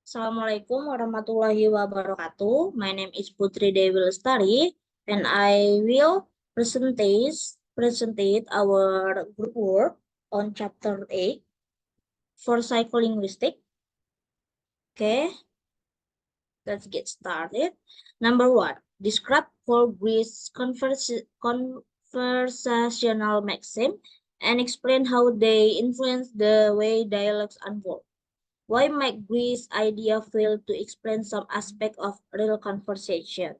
Assalamualaikum warahmatullahi wabarakatuh. My name is Putri Dewi Lestari, and I will present our group work on chapter 8 for psycholinguistic. Okay, let's get started. Number 1, describe Paul Gree's conversational maxim and explain how they influence the way dialogues unfold. Why might Gree's idea fail to explain some aspect of real conversation?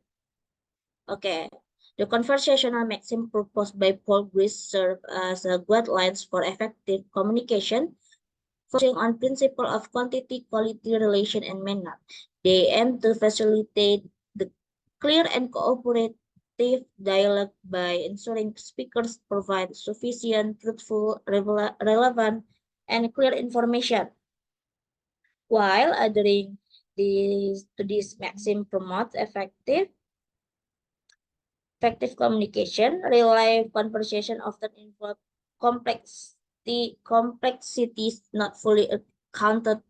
Okay, the conversational maxim proposed by Paul Gree serve as a guidelines for effective communication, focusing on principle of quantity-quality relation and manner. They aim to facilitate the clear and cooperative dialogue by ensuring speakers provide sufficient, truthful, relevant, and clear information, while adhering to this maxim promotes effective communication. Real life conversation often involve complexities not fully accounted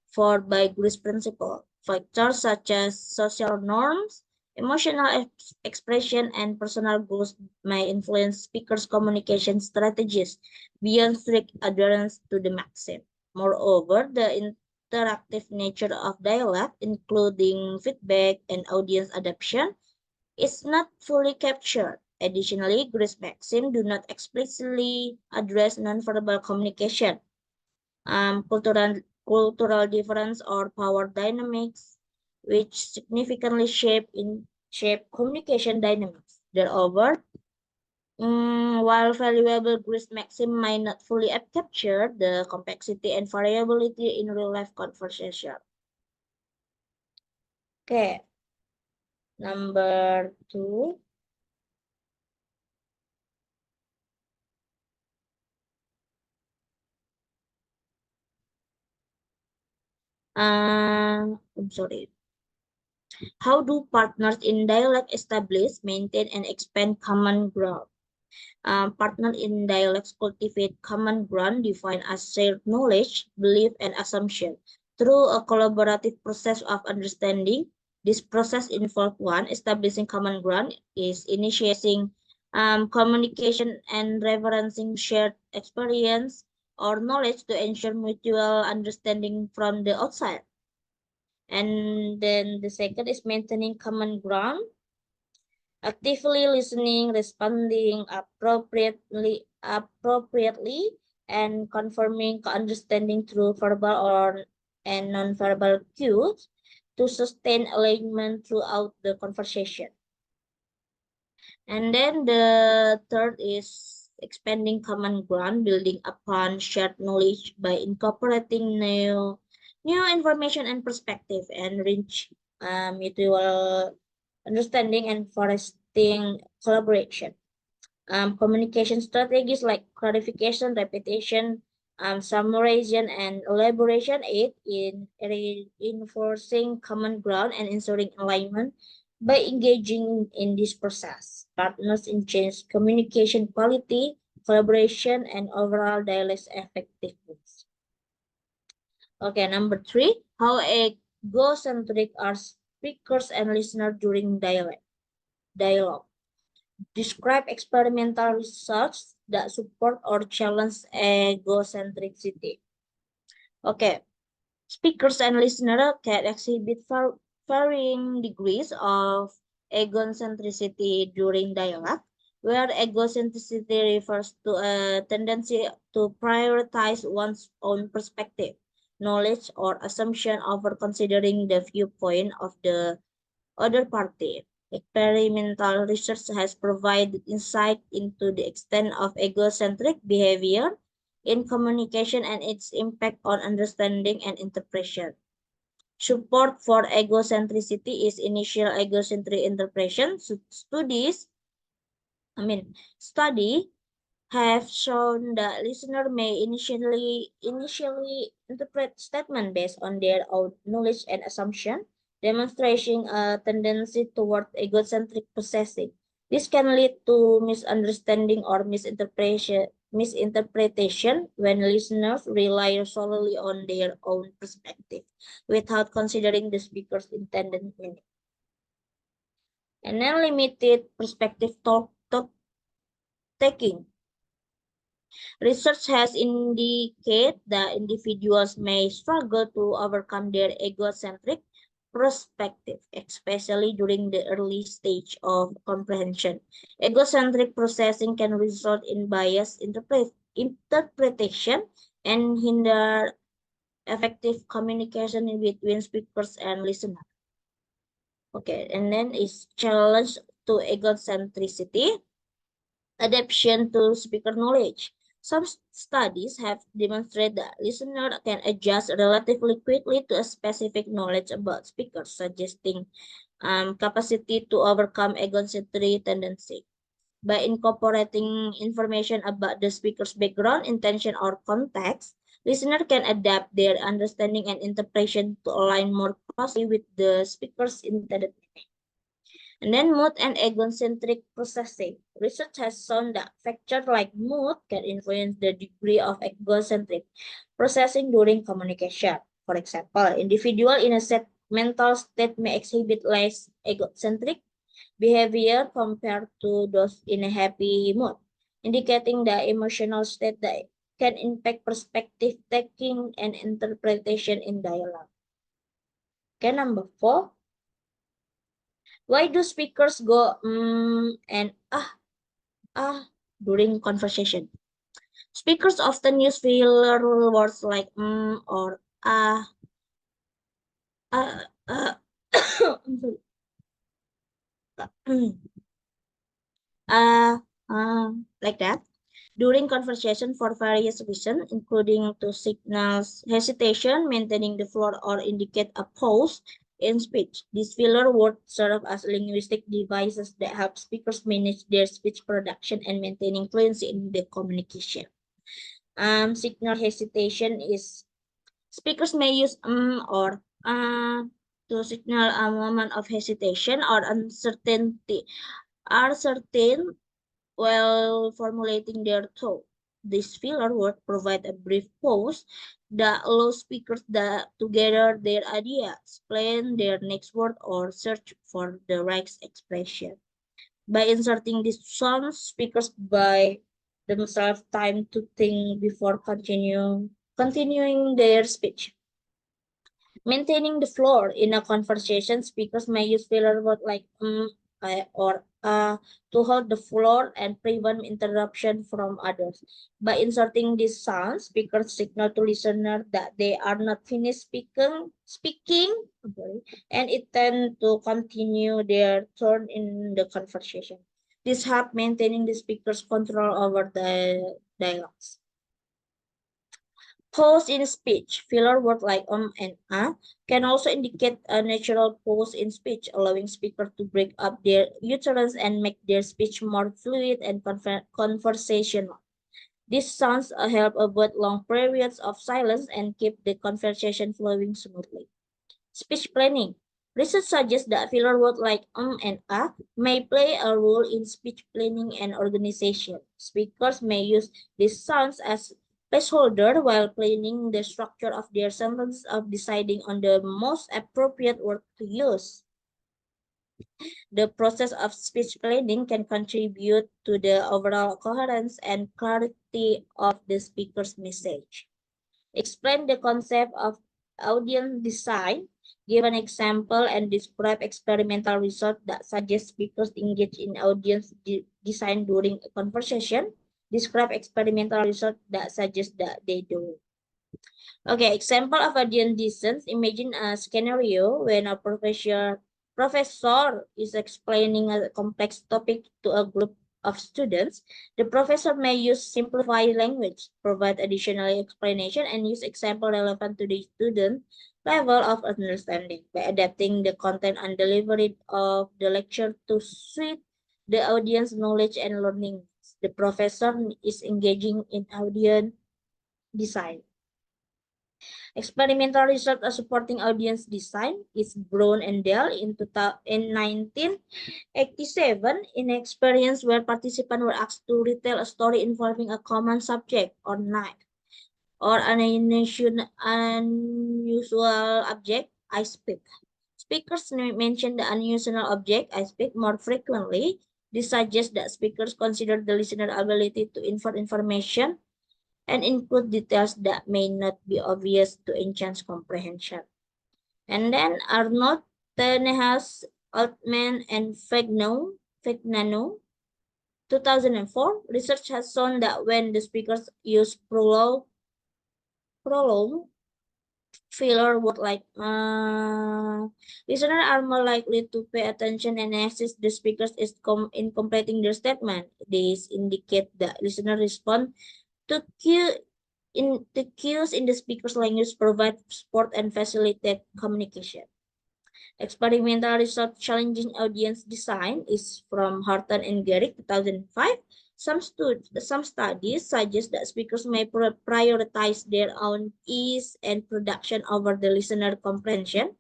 for by Greece principle. Factors such as social norms, emotional expression, and personal goals may influence speakers' communication strategies beyond strict adherence to the maxim. Moreover, the interactive nature of dialogue, including feedback and audience adaptation, is not fully captured. Additionally, Greece maxim do not explicitly address nonverbal communication, cultural difference, or power dynamics, which significantly shape communication dynamics. Moreover, while valuable Greece maxim might not fully capture the complexity and variability in real-life conversation. Okay, number 2. I'm sorry. How do partners in dialogue establish, maintain, and expand common ground? Partners in dialogues cultivate common ground defined as shared knowledge, belief, and assumption through a collaborative process of understanding. This process involves 1, establishing common ground, is initiating communication and referencing shared experience or knowledge to ensure mutual understanding from the outside. And then the second is maintaining common ground, actively listening, responding appropriately, and confirming understanding through verbal or and nonverbal cues to sustain alignment throughout the conversation. And then the third is expanding common ground, building upon shared knowledge by incorporating new information and perspective, and reach mutual understanding and fostering collaboration. Communication strategies like clarification, repetition, summarization, and elaboration aid in reinforcing common ground and ensuring alignment. By engaging in this process, partners enhance communication quality, collaboration, and overall dialogue effectiveness. Okay, number 3, how egocentric are speakers and listeners during dialogue. Describe experimental results that support or challenge egocentricity. Okay, speakers and listeners can exhibit varying degrees of egocentricity during dialogue, where egocentricity refers to a tendency to prioritize one's own perspective, knowledge, or assumption over considering the viewpoint of the other party. Experimental research has provided insight into the extent of egocentric behavior in communication and its impact on understanding and interpretation. Support for egocentricity is initial egocentric interpretation. Study have shown that listener may initially interpret statement based on their own knowledge and assumption, demonstrating a tendency toward egocentric processing. This can lead to misunderstanding or misinterpretation misinterpretation when listeners rely solely on their own perspective without considering the speaker's intended meaning. And then limited perspective taking. Research has indicated that individuals may struggle to overcome their egocentric perspective, especially during the early stage of comprehension. Egocentric processing can result in biased interpretation and hinder effective communication in between speakers and listeners. Okay, and then is challenge to egocentricity, adaptation to speaker knowledge. Some studies have demonstrated that listeners can adjust relatively quickly to a specific knowledge about speakers, suggesting capacity to overcome egocentric tendency. By incorporating information about the speaker's background, intention, or context, listeners can adapt their understanding and interpretation to align more closely with the speaker's intended meaning. And then mood and egocentric processing. Research has shown that factors like mood can influence the degree of egocentric processing during communication. For example, individual in a set mental state may exhibit less egocentric behavior compared to those in a happy mood, indicating the emotional state that can impact perspective taking and interpretation in dialogue. Okay, number 4. Why do speakers go and during conversation? Speakers often use filler words like or uh, uh, I'm sorry. uh, like that during conversation for various reasons, including to signal hesitation, maintaining the flow, or indicate a pause in speech. These filler words serve as linguistic devices that help speakers manage their speech production and maintaining fluency in the communication. Signal hesitation is speakers may use or to signal a moment of hesitation or uncertainty are certain while formulating their thought. This filler word provide a brief pause that allows speakers to gather their ideas, plan their next word, or search for the right expression. By inserting these sounds, speakers buy themselves time to think before continuing their speech. Maintaining the flow in a conversation, speakers may use filler words like or to hold the floor and prevent interruption from others. By inserting these sounds, speakers signal to listener that they are not finished speaking, okay, and intend to continue their turn in the conversation. This helps maintaining the speaker's control over the dialogues. Pause in speech. Filler words like and can also indicate a natural pause in speech, allowing speakers to break up their utterance and make their speech more fluid and conversational. These sounds help avoid long periods of silence and keep the conversation flowing smoothly. Speech planning. Research suggests that filler words like and may play a role in speech planning and organization. Speakers may use these sounds as placeholder while planning the structure of their sentence of deciding on the most appropriate word to use. The process of speech planning can contribute to the overall coherence and clarity of the speaker's message. Explain the concept of audience design, give an example, and describe experimental results that suggest speakers engage in audience design during a conversation. Describe experimental results that suggest that they do. Okay, example of audience design. Imagine a scenario when a professor is explaining a complex topic to a group of students. The professor may use simplified language, provide additional explanation, and use example relevant to the student level of understanding. By adapting the content and delivery of the lecture to suit the audience knowledge and learning, the professor is engaging in audience design. Experimental research supporting audience design is Brown and Dell in 1987 in an experience where participants were asked to retell a story involving a common subject or knife or an unusual object, I speak. Speakers mention the unusual object, I speak, more frequently. This suggests that speakers consider the listener's ability to infer information and include details that may not be obvious to enhance comprehension. And then Arnold, Tenehas, Altman, and Fagnano, 2004, research has shown that when the speakers use prolonged filler word like listeners are more likely to pay attention and assist the speakers in completing their statement. This indicate that listener respond to cues in the speaker's language, provide support and facilitate communication. Experimental research challenging audience design is from Horton and Garrick, 2005. Some studies suggest that speakers may prioritize their own ease and production over the listener comprehension.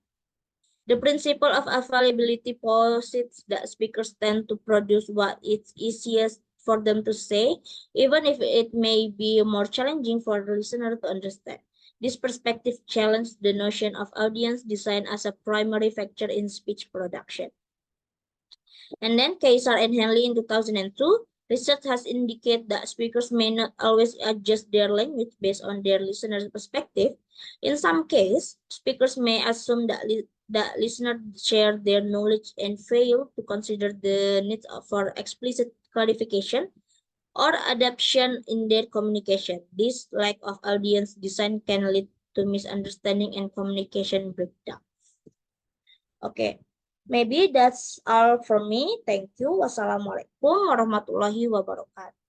The principle of availability posits that speakers tend to produce what is easiest for them to say, even if it may be more challenging for the listener to understand. This perspective challenges the notion of audience design as a primary factor in speech production. And then Kaysar and Henley in 2002, research has indicated that speakers may not always adjust their language based on their listener's perspective. In some cases, speakers may assume that listeners share their knowledge and fail to consider the need for explicit clarification or adaptation in their communication. This lack of audience design can lead to misunderstanding and communication breakdown. Okay, maybe that's all from me. Thank you. Wassalamualaikum warahmatullahi wabarakatuh.